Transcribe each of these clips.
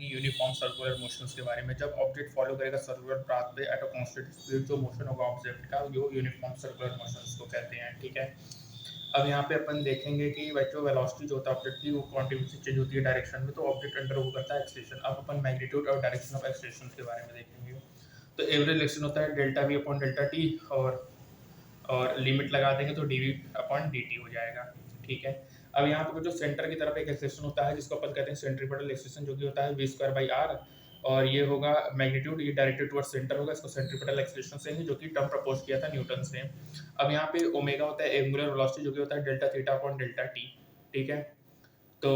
देखेंगे uniform circular motions के बारे में। जब ऑब्जेक्ट फॉलो करेगा सर्कुलर पाथ पे एट अ कांस्टेंट स्पीड, जो मोशन होगा ऑब्जेक्ट का वो यूनिफॉर्म सर्कुलर मोशंस को कहते हैं। ठीक है, अब यहाँ पे अपन देखेंगे कि जो वेलोसिटी जो होता है ऑब्जेक्ट की वो कॉन्टिन्यूसली चेंज होती है डायरेक्शन में, तो ऑब्जेक्ट अंडर करता है एक्सलेशन। अब अपन मैग्नीट्यूड और डायरेक्शन ऑफ एक्सलेशन के बारे में देखेंगे। तो एवरेज एक्सलेशन होता है delta v upon delta t, और लिमिट लगा देंगे तो D v upon D t हो जाएगा। ठीक है, अब यहाँ पे जो सेंटर की तरफ एक एक्सेशन होता है जिसको अपन कहते हैं सेंट्रीपिटल एक्सेशन, जो कि होता है वी स्क्वायर बाई आर, और ये होगा मैग्नीट्यूड, ये डायरेक्टेड टुवर्ड सेंटर होगा, इसको सेंट्रीपिटल एक्सेशन से ही, जो कि टर्म प्रपोज किया था न्यूटन से। अब यहाँ पे ओमेगा होता है एंगुलर वेलोसिटी, जो कि होता है delta theta upon delta T. ठीक है, तो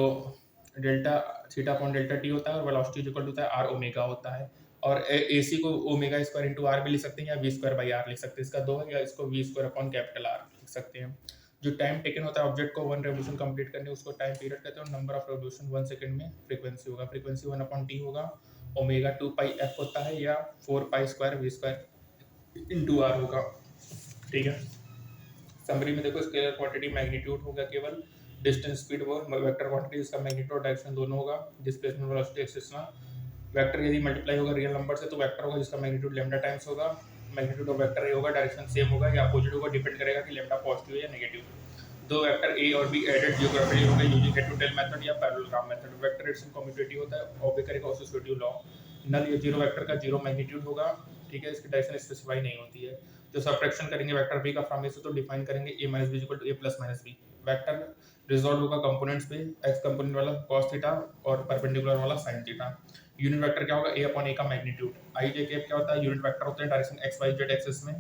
delta theta upon delta T होता है और वेलोसिटी इक्वल होता है आर ओमेगा होता है। और ए सी को ओमेगा स्क्वायर इंटू आर भी लिख सकते हैं, या वी स्क्वायर बाई आर लिख सकते हैं, इसका दो है, या इसको v square upon capital R लिख सकते हैं। जो टाइम टेकन होता है ऑब्जेक्ट को वन रेवोल्यूशन कंप्लीट करने, उसको टाइम पीरियड कहते हैं, नंबर ऑफ रेवोल्यूशन 1 सेकंड में फ्रीक्वेंसी होगा, फ्रीक्वेंसी 1 अपॉन टी होगा, ओमेगा 2 पाई एफ होता है, या 4 pi square we square into are होगा। ठीक है, समरी में देखो स्केलर क्वांटिटी मैग्नीट्यूड होगा केवल, डिस्टेंस स्पीड वो वेक्टर क्वांटिटी जिसका मैग्नीट्यूड डायरेक्शन दोनों होगा, डिस्प्लेसमेंट वेलोसिटी एक्सेशन। वेक्टर यदि मल्टीप्लाई होगा रियल नंबर से तो वेक्टर होगा जिसका मैग्नीट्यूड लैम्डा टाइम्स होगा, मैग्नीट्यूड ऑफ वेक्टर ए होगा, डायरेक्शन सेम होगा या अपोजिट होगा, डिपेंड करेगा कि लैम्डा पॉजिटिव है या नेगेटिव। दो वेक्टर ए और बी एडेड जियोग्राफिकली होंगे using head to tail method या parallelogram method. Vector addition commutative होता है, ऑब्वे करेगा एसोसिएटिव लॉ। नल या जीरो वेक्टर का जीरो मैग्नीट्यूड होगा। ठीक है, इसकी डायरेक्शन स्पेसिफाई नहीं होती है। जो सबट्रैक्शन करेंगे वेक्टर बी का फ्रॉम ए से तो डिफाइन करेंगे A minus B equal to A plus minus B. Vector resolve होगा कंपोनेंट्स पे, एक्स कंपोनेंट वाला cos थीटा और परपेंडिकुलर वाला sin थीटा। यूनिट वेक्टर क्या होगा, ए अपॉन ए का मैग्नीट्यूड। आई जे कैप क्या होता है, यूनिट वेक्टर होते हैं direction x y z axis में।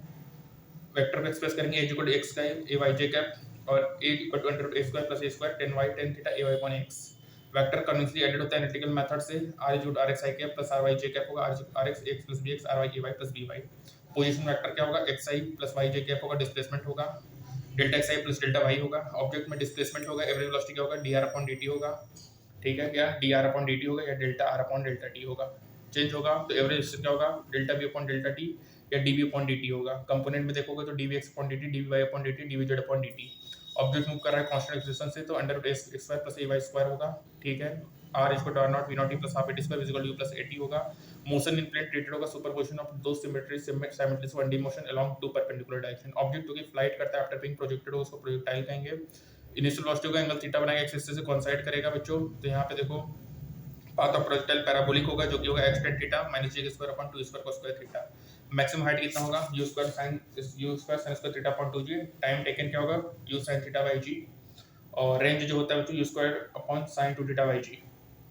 वेक्टर को एक्सप्रेस करेंगे ए इक्वल टू एक्स का ए वाई जे कैप और A equal to under root A square plus A square tan Y tan theta A Y upon X. Vector conventionally added होता है analytical method से, R equal R X I cap plus R Y J cap होगा, R X X plus B X, R Y A Y plus B Y. Position vector क्या होगा, X I plus Y J cap होगा, displacement होगा delta x I plus delta Y होगा। Object में displacement होगा, average velocity क्या होगा, D are upon D T होगा। ठीक है, क्या D are upon D T होगा या delta R upon delta T होगा, चेंज होगा। तो एवरेज क्या होगा, delta B upon delta T या D B upon D T होगा। कंपोनेंट में देखोगे तो D V X upon D T, D V Y upon D T, D we Z upon D T. Object move कर रहा है constant acceleration से तो under root X square plus A Y square होगा। ठीक है, R equal to R not V not T plus half A T square equal to plus A T होगा। Motion in plane treated होगा superposition of दो symmetry simultaneous one D motion along two perpendicular direction. Object की flight करता है after being projected हो, उसको projectile कहेंगे। Initial velocity का एंगल थीटा बनाएगा, एक्स एक्सिस से कोइंसाइड करेगा बच्चों। तो यहाँ पे देखो पाथ ऑफ प्रोजेक्टाइल पैराबोलिक होगा, जो कि होगा x tan theta minus g square upon two square cos square theta. Maximum height कितना होगा, u square sine square theta upon two g. Time taken क्या होगा, यू साइन थीटा बाई जी। और range जो होता है बच्चों u square upon sine two theta by g.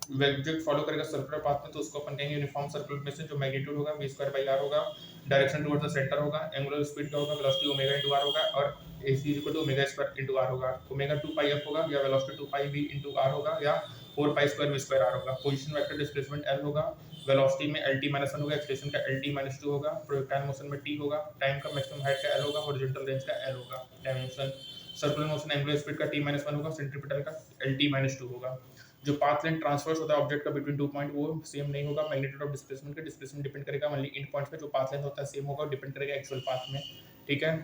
Object follow करेगा सर्कुलर पाथ में तो उसको अपन कहेंगे यूनिफॉर्म सर्कुलर में से, जो मैग्नीट्यूड होगा वी स्क्वायर बाई आर होगा, डायरेक्शन टुवर्ड्स द सेंटर होगा, एंगुलर स्पीड क्या होगा, वेलोसिटी ओमेगा इनटू आर होगा, और AC equal to omega square into r होगा। ओमेगा 2 पाई एफ होगा या velocity 2 pi v into r होगा, या 4 pi square we square are होगा। पोजीशन वेक्टर डिस्प्लेसमेंट एल होगा, वेलोसिटी में lt माइनस 1 होगा, एक्सेलरेशन का lt माइनस 2 होगा, प्रोजेक्टाइल मोशन में t होगा, टाइम का मैक्सिमम हाइट का l होगा, हॉरिजॉन्टल रेंज का l होगा, dimension circular motion angular speed का t माइनस 1 होगा, सेंट्रीपिटल का lt माइनस 2 होगा। जो पाथ लेंथ ट्रांसफर्स होता है ऑब्जेक्ट का बिटवीन टू पॉइंट वो सेम नहीं होगा। मैग्नीट्यूड ऑफ डिस्प्लेसमेंट का डिस्प्लेसमेंट डिपेंड करेगा ओनली इन पॉइंट्स पे, जो पाथ लेंथ होता है सेम होगा, डिपेंड करेगा एक्चुअल पाथ में। ठीक है,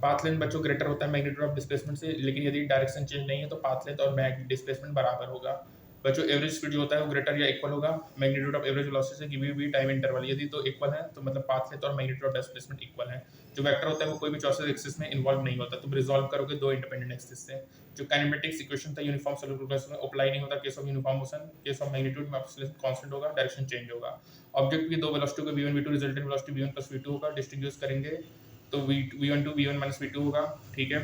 पाथ लेंथ बच्चों ग्रेटर होता है मैग्नीट्यूड ऑफ डिस्प्लेसमेंट से, लेकिन यदि डायरेक्शन चेंज नहीं है तो पाथ लेंथ और डिस्प्लेसमेंट बराबर होगा। बच्चों एवरेज स्पीड जो होता है वो ग्रेटर या इक्वल होगा मैग्नीट्यूड ऑफ एवरेज वेलोसिटी से गिवन हुई टाइम इंटरवल। यदि तो इक्वल है तो मतलब पाथ लेंथ और मैग्नीट्यूड ऑफ डिस्प्लेसमेंट इक्वल है। जो वेक्टर होता है वो कोई भी चौसर एक्सिस में इन्वॉल्व नहीं होता, तुम रिजॉल्व करोगे दो इंडिपेंडेंट एक्सिस से। जो काइनेमेटिक्स इक्वेशन था यूनिफॉर्म सर्कुलर प्रोग्रेस में अप्लाई नहीं होता case of uniform motion, case of magnitude में एक्सेलरेशन कांस्टेंट होगा, डायरेक्शन चेंज होगा। ऑब्जेक्ट की दो वेलोसिटी को v1 v2 resultant velocity v1 plus v2 होगा, डिस्टिंग्विश करेंगे तो v1 to v1 minus v2 होगा। ठीक है,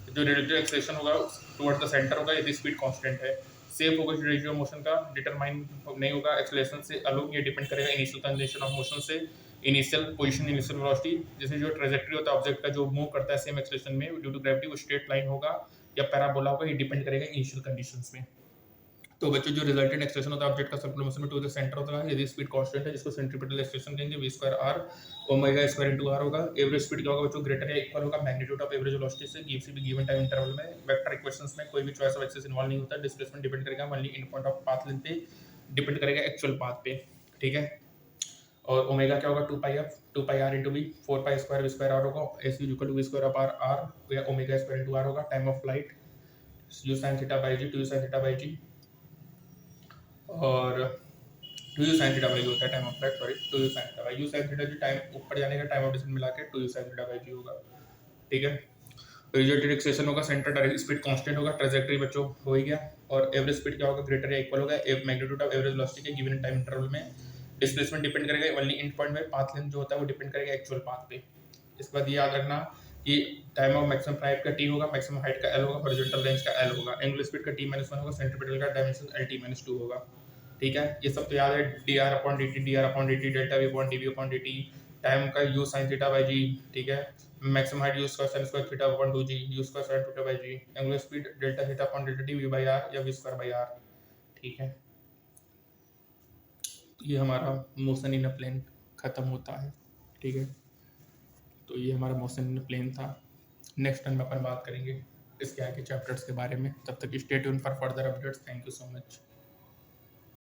जो रिलेटिव एक्सेलरेशन होगा टुवर्ड्स द सेंटर होगा यदि स्पीड कांस्टेंट है। सेफ होगा जो रेशियो मोशन का डिटरमाइन नहीं होगा एक्सेलरेशन से अलोंग, ये डिपेंड करेगा इनिशियल कंडीशन ऑफ मोशन से, इनिशियल पोजीशन इनिशियल वेलोसिटी। जैसे जो ट्रेजेक्टरी होता है ऑब्जेक्ट का जो मूव करता है सेम एक्सेलरेशन में ड्यू टू ग्रेविटी, वो स्ट्रेट लाइन होगा या पैराबोला होगा, ये डिपेंड करेगा इनिशियल कंडीशंस में। तो बच्चों जो रिजल्टेंट एक्सप्रेशन होता है ऑब्जेक्ट का सर्कुलर मोशन में टू द सेंटर होता है यदि स्पीड कांस्टेंट है, जिसको सेंट्रीपिटल एक्सप्रेशन कहेंगे v square r omega square into r होगा। एवरेज स्पीड क्या होगा बच्चों, ग्रेटर या इक्वल होगा मैग्नीट्यूड ऑफ एवरेज वेलोसिटी से गिवन टाइम इंटरवल में। वेक्टर इक्वेशंस में कोई भी चॉइस ऑफ एक्सिस इन्वॉल्व नहीं होता, डिस्प्लेसमेंट डिपेंड करेगा only in point of path length पे, डिपेंड करेगा एक्चुअल पाथ पे। ठीक है, और ओमेगा क्या होगा 2 pi F 2 pi R into V 4 pi square we square are होगा, S equal to V square of R R या ओमेगा स्क्वायर इंटू आर होगा। Time of flight U sine theta by G two U sine theta by जी। और two U sine theta by G होता है time of flight, sorry two U sine theta by you sine theta G time ऊपर जाने का time of descent मिला के two U sine theta by G होगा, ठीक है। रिजल्टेड एक्सेशन होगा, सेंटर डायरेक्ट स्पीड कांस्टेंट होगा, ट्रैजेक्टरी बच्चों हो ही गया, और एवरेज स्पीड क्या होगा, ग्रेटर या इक्वल होगा मैग्नीट्यूड ऑफ एवरेज वेलोसिटी के गिवन टाइम इंटरवल में। डिस्प्लेसमेंट डिपेंड करेगा ओनली एंड पॉइंट में, पाथ लेंथ जो होता है वो डिपेंड करेगा एक्चुअल पाथ पे। इसके बाद ये याद रखना कि टाइम ऑफ मैक्सिमम फ्लाइट का टी होगा, मैक्सिमम हाइट का एल होगा, हॉरिजॉन्टल रेंज का एल होगा, एंगुलर स्पीड का टी -1 होगा, सेंट्रीपिटल का डायमेंशन एल टी -2 होगा, ठीक है। ये सब तो याद है, d are upon D T, d are upon D t, delta v upon d v upon D t, time का u sine theta by g, ठीक है। Maximum height u square sine square theta upon 2 g, u square sine theta by g, angular speed delta theta upon delta t v by r या v square by r, ठीक है। ये हमारा motion in a plane खत्म होता है, ठीक है। तो ये हमारा मोशन इन अ प्लेन था। नेक्स्ट टाइम अपन बात करेंगे इसके आगे चैप्टर्स के बारे में। तब तक stay tune for further updates. Thank you so much.